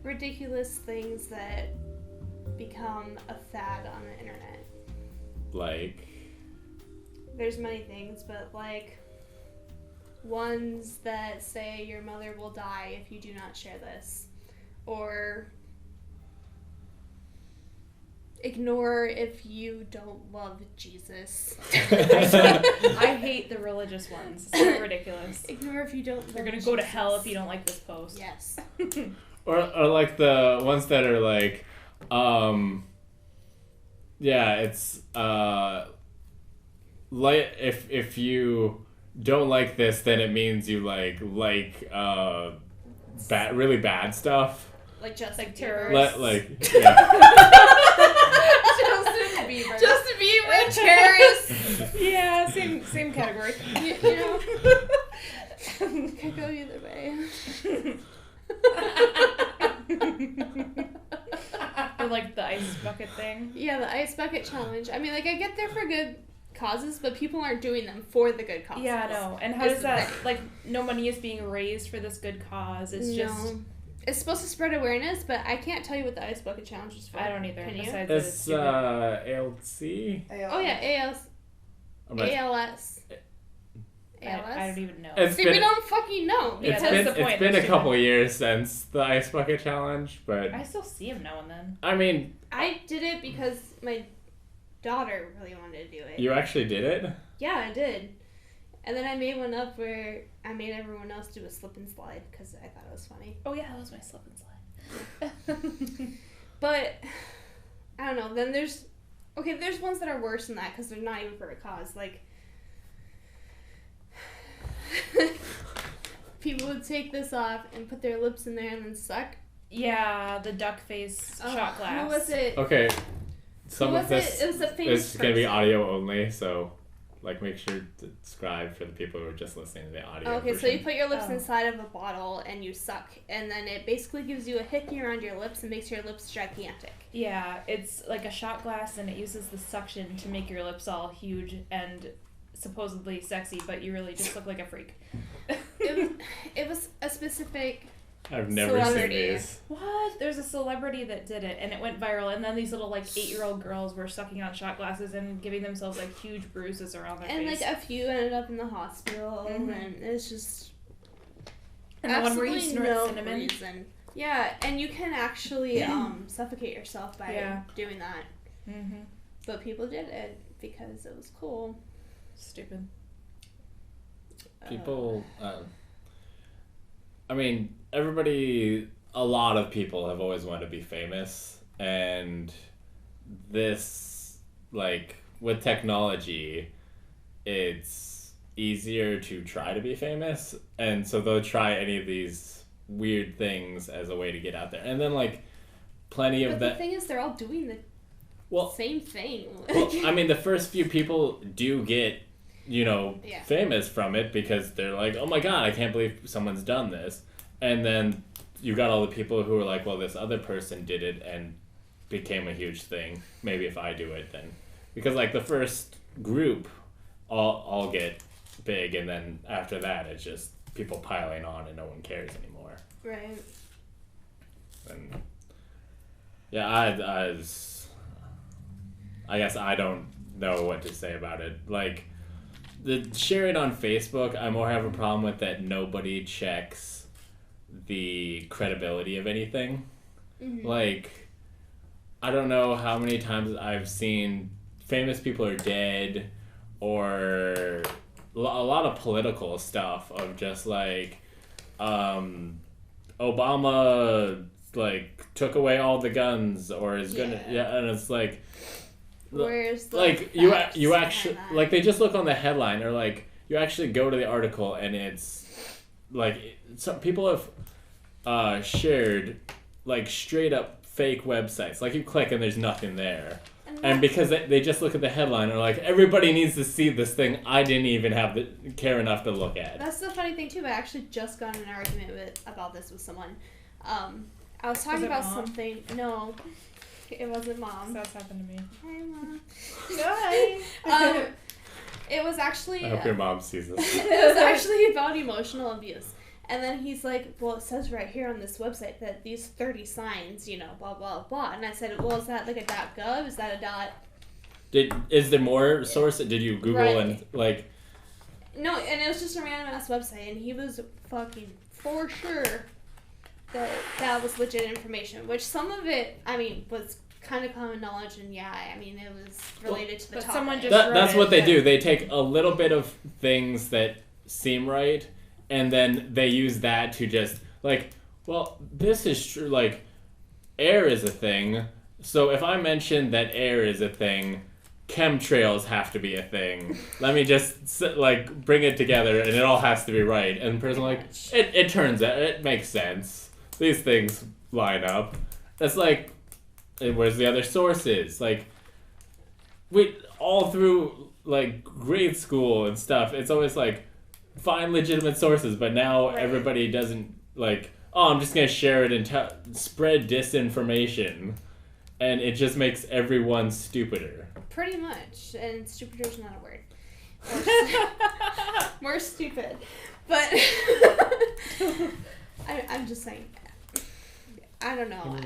ridiculous things that become a fad on the internet. Like? There's many things, but like ones that say your mother will die if you do not share this, or ignore if you don't love Jesus. I hate the religious ones. It's so ridiculous. Ignore if you don't love You're gonna Jesus. go to hell if you don't like this post. Yes. Or like the ones that are like, yeah, it's, like, if you don't like this, then it means you like, really bad stuff. Like just like terrorists. Yeah. Justin Bieber, terrorists. Yeah, same category. You know, could go either way. Or like the ice bucket thing. Yeah, the ice bucket challenge. I mean, like, I get there for good causes, but people aren't doing them for the good causes. Yeah, I know. And how does that, like, no money is being raised for this good cause? It's just... It's supposed to spread awareness, but I can't tell you what the ice bucket challenge is for. I don't either. Can you? Besides It's, ALC? Oh, yeah, ALS. I don't even know. See, we don't fucking know. Yeah, Because that's the point. It's been a couple years since the ice bucket challenge, but I still see him now and then. I mean, I did it because my daughter really wanted to do it. you actually did it? Yeah, I did. And then I made one up where I made everyone else do a slip and slide because I thought it was funny. Oh yeah, that was my slip and slide. But I don't know. Then there's ones that are worse than that because they're not even for a cause. Like people would take this off and put their lips in there and then suck. Yeah, the duck face shot glass. Who was it? Okay, some of this It was a famous is going to be person. audio only, so like make sure to subscribe for the people who are just listening to the audio Okay, version. so you put your lips inside of a bottle and you suck, and then it basically gives you a hickey around your lips and makes your lips gigantic. Yeah, it's like a shot glass and it uses the suction to make your lips all huge and supposedly sexy, but you really just look like a freak. It was a specific I've never celebrity. seen these. What? There's a celebrity that did it, and it went viral, and then these little, like, 8-year-old girls were sucking on shot glasses and giving themselves, like, huge bruises around their And face. like a few ended up in the hospital, and it's just And the one where you absolutely snort no cinnamon. reason. Yeah, and you can actually suffocate yourself by doing that. Mm-hmm. But people did it because it was cool. Stupid. People, I mean, a lot of people have always wanted to be famous, and this, like, with technology, it's easier to try to be famous, and so they'll try any of these weird things as a way to get out there. And then, like, plenty of But the thing is, they're all doing the same thing. Well, I mean, the first few people do get, famous from it because they're like, oh my god, I can't believe someone's done this. And then you got all the people who are like, well, this other person did it and became a huge thing. Maybe if I do it, then. Because, like, the first group all get big, and then after that, it's just people piling on and no one cares anymore. Right. And, yeah, I guess I don't know what to say about it. Like, the sharing on Facebook, I more have a problem with that nobody checks the credibility of anything. Mm-hmm. Like, I don't know how many times I've seen famous people are dead, or a lot of political stuff of just like, Obama, like, took away all the guns, or is gonna, and it's like, where's the like you actually, like, they just look on the headline, or like you actually go to the article and it's like some people have shared like straight up fake websites, like you click and there's nothing there, and because they just look at the headline and are like, everybody needs to see this thing I didn't even have care enough to look at. That's the funny thing too. I actually just got in an argument about this with someone. I was talking about something. No. It wasn't Mom. That's happened to me. Hi, Mom. Hi. It was actually... I hope your mom sees this. It was actually about emotional abuse. And then he's like, well, it says right here on this website that these 30 signs, you know, blah, blah, blah. And I said, well, is that like a .gov? Is that a dot? Is there more source? Did you Google Right. and, like... No, and it was just a random ass website, and he was fucking for sure that that was legit information, which some of it, I mean, was kind of common knowledge, and yeah, I mean, it was related to the topic. Someone just That's what they do. They take a little bit of things that seem right, and then they use that to just, like, well, this is true, like, air is a thing, so if I mention that air is a thing, chemtrails have to be a thing. Let me just, like, bring it together, and it all has to be right. And the person, like, it turns out, it makes sense. These things line up. It's like, where's the other sources? Like, we, all through, like, grade school and stuff, it's always like, find legitimate sources, but now everybody doesn't, like, oh, I'm just gonna share it and spread disinformation. And it just makes everyone stupider. Pretty much, and stupider is not a word. More stupid. But I'm just saying, I don't know.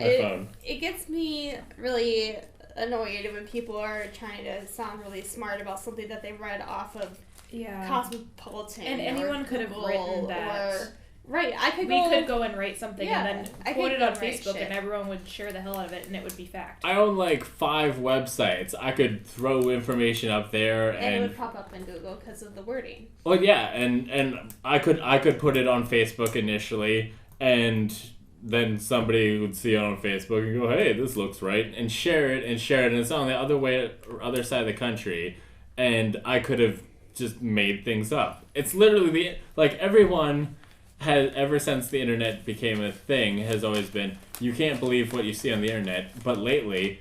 It gets me really annoyed when people are trying to sound really smart about something that they read off of Cosmopolitan. And anyone could have written that. Right, we could go and write something and then put it on Facebook, shit. and everyone would share the hell out of it, and it would be fact. I own like 5 websites. I could throw information up there, and it would pop up in Google because of the wording. Well, yeah, and I could put it on Facebook initially, and then somebody would see it on Facebook and go, "Hey, this looks right," and share it, and it's on the other side of the country, and I could have just made things up. It's literally everyone has, ever since the internet became a thing, has always been, you can't believe what you see on the internet, but lately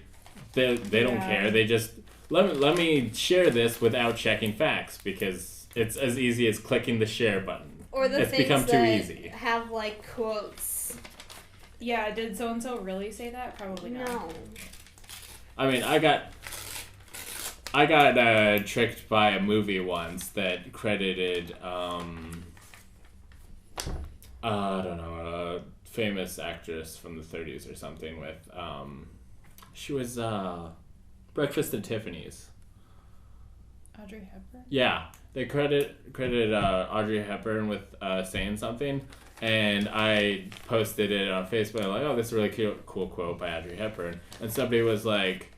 they don't care. They just let me share this without checking facts, because it's as easy as clicking the share button. Or the it's things become too that easy. Have like quotes. Yeah, did so and so really say that? Probably not. No. I mean, I got tricked by a movie once that credited I don't know, a famous actress from the 30s or something with, she was, Breakfast at Tiffany's. Audrey Hepburn? Yeah, they credited Audrey Hepburn with, saying something, and I posted it on Facebook, like, oh, this is a really cool quote by Audrey Hepburn, and somebody was like,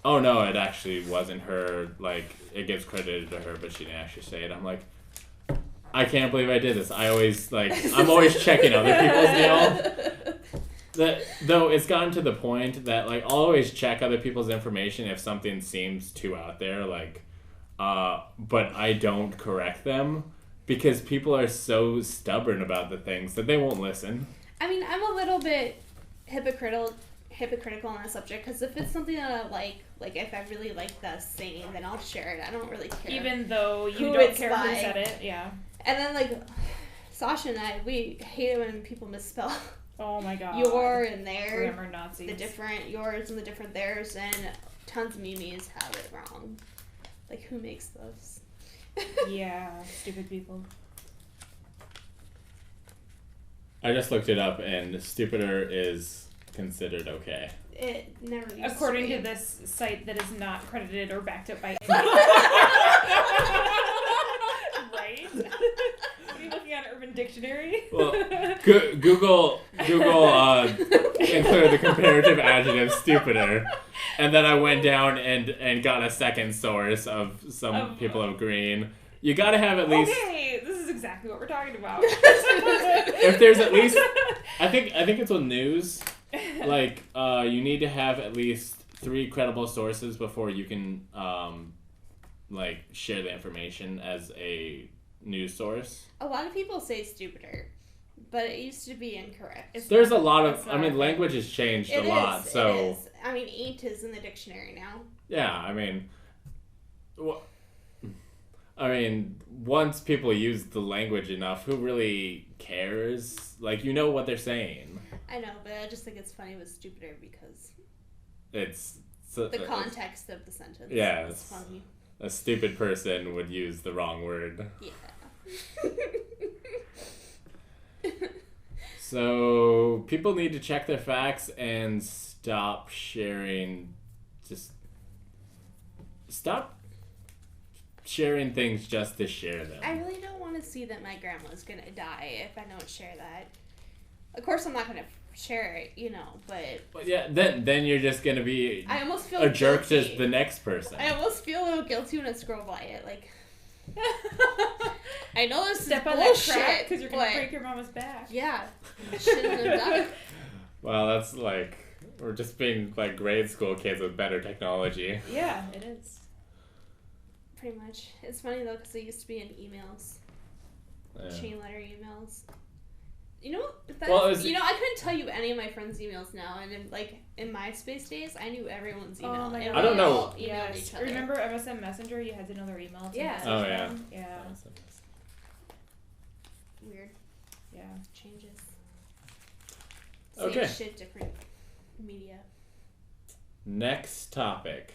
oh no, it actually wasn't her, like, it gets credited to her, but she didn't actually say it. I'm like, I can't believe I did this. I'm always checking other people's deal. Though it's gotten to the point that, like, I'll always check other people's information if something seems too out there, like, but I don't correct them, because people are so stubborn about the things that they won't listen. I mean, I'm a little bit hypocritical on that subject, because if it's something that I like if I really like the saying, then I'll share it. I don't really care. Even though you don't care who said it, yeah. And then, like, Sasha and I, we hate it when people misspell. Oh my god. Your and their. Grammar Nazis. The different yours and the different theirs, and tons of memes have it wrong. Like, who makes those? Yeah, stupid people. I just looked it up, and stupider is considered okay. It never used According to to this site that is not credited or backed up by right? Are you looking at Urban Dictionary? Well, Google included the comparative adjective stupider, and then I went down and got a second source of some people agreeing. You gotta have at least. Okay, this is exactly what we're talking about. If there's at least, I think it's with news. Like, you need to have at least 3 credible sources before you can, like, share the information as a news source. A lot of people say stupider, but it used to be incorrect. There's a lot of, I mean, language has changed a lot, so. It is. I mean, ain't is in the dictionary now. Yeah, I mean, once people use the language enough, who really cares? Like, you know what they're saying. I know, but I just think it's funny with stupider because it's the context of the sentence. Yeah, it's funny. A stupid person would use the wrong word. Yeah. So people need to check their facts and stop sharing. Just stop sharing things just to share them. I really don't want to see that my grandma's gonna die if I don't share that. Of course, I'm not gonna share it, but yeah, then you're just gonna be I almost feel a jerk guilty. to the next person. I almost feel a little guilty when I scroll by it, like. I know this Step is on bullshit, that crack because you're gonna but break your mama's back. yeah, I shouldn't have done it. Well, that's like we're just being like grade school kids with better technology. Yeah, it is. Pretty much. It's funny though because it used to be in emails, chain letter emails. I couldn't tell you any of my friends' emails now, and in MySpace days, I knew everyone's email. Oh my God. I don't know. Emailed each other. Remember MSN Messenger? You had to know their email. To Yeah. message Oh, them? yeah. Yeah. Weird. Yeah. Changes. Okay. Same shit, different media. Next topic.